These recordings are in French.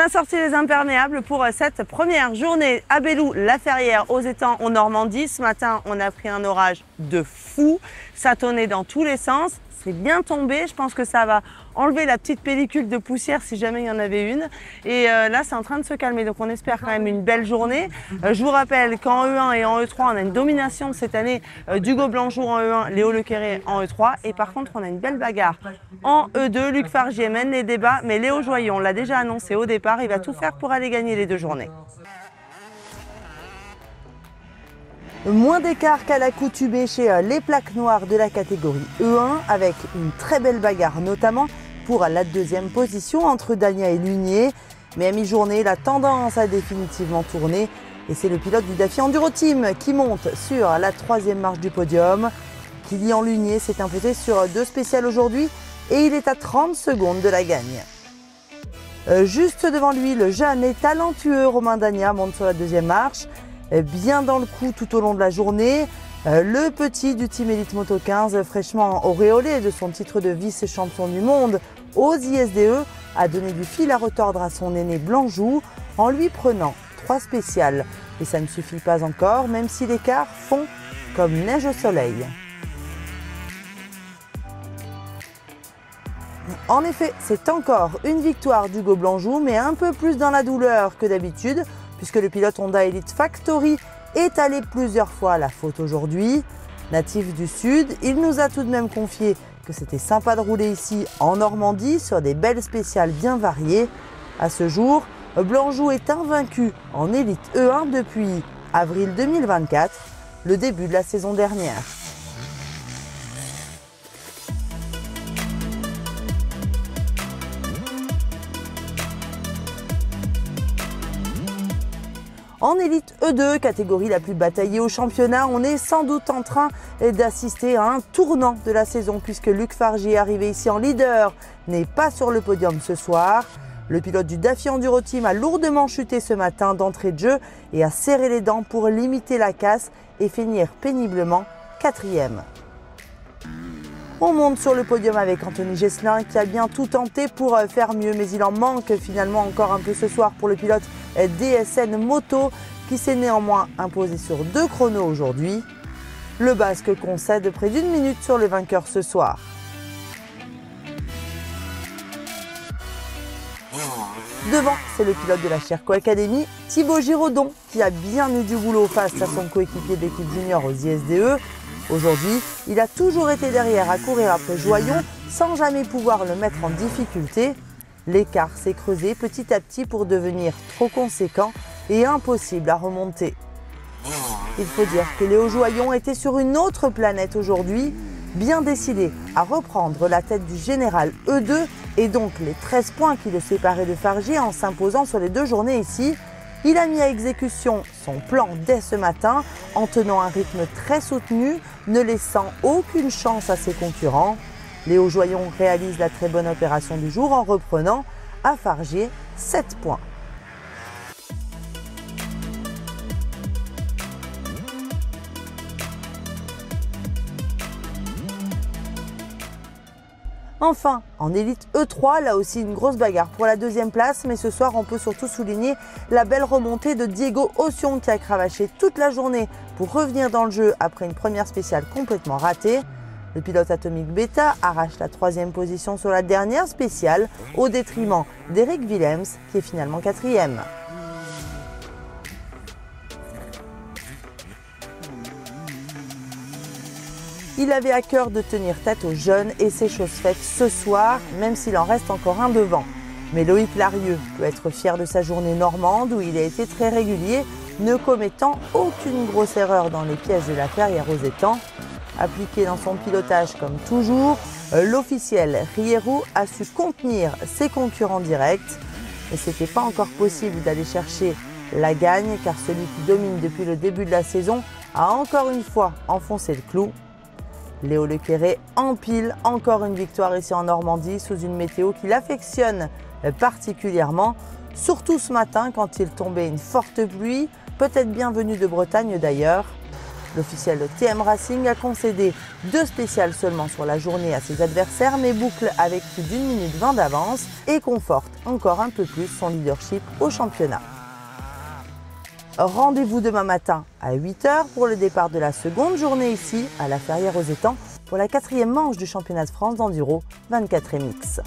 a sorti les imperméables pour cette première journée à Belloux-la-Ferrière aux étangs en Normandie. Ce matin, on a pris un orage de fou. Ça tonnait dans tous les sens. C'est bien tombé. Je pense que ça va enlever la petite pellicule de poussière si jamais il y en avait une. Et là, c'est en train de se calmer. Donc, on espère quand même une belle journée. Je vous rappelle qu'en E1 et en E3, on a une domination cette année d'Hugo Blanjou en E1, Léo Lequéré en E3. Et par contre, on a une belle bagarre en E2. Luc Fargier mène les débats. Mais Léo Joyon, on l'a déjà annoncé au départ, il va tout faire pour aller gagner les 2 journées. Moins d'écart qu'à l'accoutumée chez les plaques noires de la catégorie E1 avec une très belle bagarre notamment pour la 2e position entre Dania et Lunier. Mais à mi-journée, la tendance a définitivement tourné et c'est le pilote du Daffy Enduro Team qui monte sur la 3e marche du podium. Kylian Lunier s'est imposé sur 2 spéciales aujourd'hui et il est à 30 secondes de la gagne. Juste devant lui, le jeune et talentueux Romain Dania monte sur la 2e marche. Bien dans le coup tout au long de la journée, le petit du Team Elite Moto 15, fraîchement auréolé de son titre de vice-champion du monde aux ISDE, a donné du fil à retordre à son aîné Blanjou en lui prenant 3 spéciales. Et ça ne suffit pas encore, même si l'écart fond comme neige au soleil. En effet, c'est encore une victoire d'Hugo Blanjou, mais un peu plus dans la douleur que d'habitude, puisque le pilote Honda Elite Factory est allé plusieurs fois à la faute aujourd'hui. Natif du Sud, il nous a tout de même confié que c'était sympa de rouler ici en Normandie sur des belles spéciales bien variées. À ce jour, Blanjou est invaincu en Elite E1 depuis avril 2024, le début de la saison dernière. En Élite E2, catégorie la plus bataillée au championnat, on est sans doute en train d'assister à un tournant de la saison puisque Luc Fargier, arrivé ici en leader, n'est pas sur le podium ce soir. Le pilote du Daffy Enduro Team a lourdement chuté ce matin d'entrée de jeu et a serré les dents pour limiter la casse et finir péniblement 4e. On monte sur le podium avec Anthony Gesselin qui a bien tout tenté pour faire mieux, mais il en manque finalement encore un peu ce soir pour le pilote DSN Moto qui s'est néanmoins imposé sur 2 chronos aujourd'hui. Le Basque concède près d'1 minute sur le vainqueur ce soir. Devant, c'est le pilote de la Sherco Academy, Thibaut Giraudon, qui a bien eu du boulot face à son coéquipier de l'équipe junior aux ISDE. Aujourd'hui, il a toujours été derrière à courir après Joyon sans jamais pouvoir le mettre en difficulté. L'écart s'est creusé petit à petit pour devenir trop conséquent et impossible à remonter. Il faut dire que Léo Joyon était sur une autre planète aujourd'hui, bien décidé à reprendre la tête du général E2 et donc les 13 points qui le séparaient de Fargier en s'imposant sur les 2 journées ici. Il a mis à exécution son plan dès ce matin en tenant un rythme très soutenu, ne laissant aucune chance à ses concurrents. Léo Joyon réalise la très bonne opération du jour en reprenant à Fargier 7 points. Enfin, en Élite E3, là aussi une grosse bagarre pour la 2e place, mais ce soir on peut surtout souligner la belle remontée de Diego Ossion qui a cravaché toute la journée pour revenir dans le jeu après une première spéciale complètement ratée. Le pilote Atomic Beta arrache la 3e position sur la dernière spéciale au détriment d'Eric Willems qui est finalement 4e. Il avait à cœur de tenir tête aux jeunes et c'est chose faite ce soir, même s'il en reste encore un devant. Mais Loïc Larieux peut être fier de sa journée normande où il a été très régulier, ne commettant aucune grosse erreur dans les pièces de la Ferrière aux étangs. Appliqué dans son pilotage comme toujours, l'officiel Rierou a su contenir ses concurrents directs. Mais ce n'était pas encore possible d'aller chercher la gagne car celui qui domine depuis le début de la saison a encore une fois enfoncé le clou. Léo Lequéré empile encore une victoire ici en Normandie sous une météo qu'il affectionne particulièrement, surtout ce matin quand il tombait une forte pluie, peut-être bien venue de Bretagne d'ailleurs. L'officiel TM Racing a concédé 2 spéciales seulement sur la journée à ses adversaires, mais boucle avec plus d'1 minute 20 d'avance et conforte encore un peu plus son leadership au championnat. Rendez-vous demain matin à 8 h pour le départ de la seconde journée ici, à la Ferrière aux Étangs, pour la 4e manche du championnat de France d'enduro 24 MX.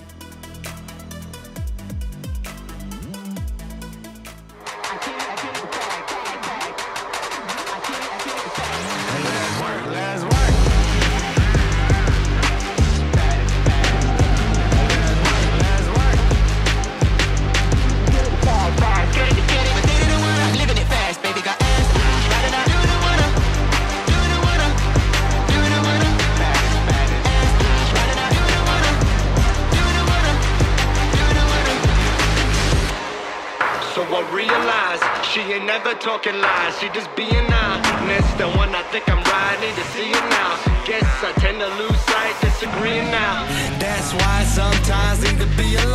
So I realize she ain't never talking lies, she just being honest. The one I think I'm riding to see it now. Guess I tend to lose sight, disagreeing now. That's why sometimes need to be alone.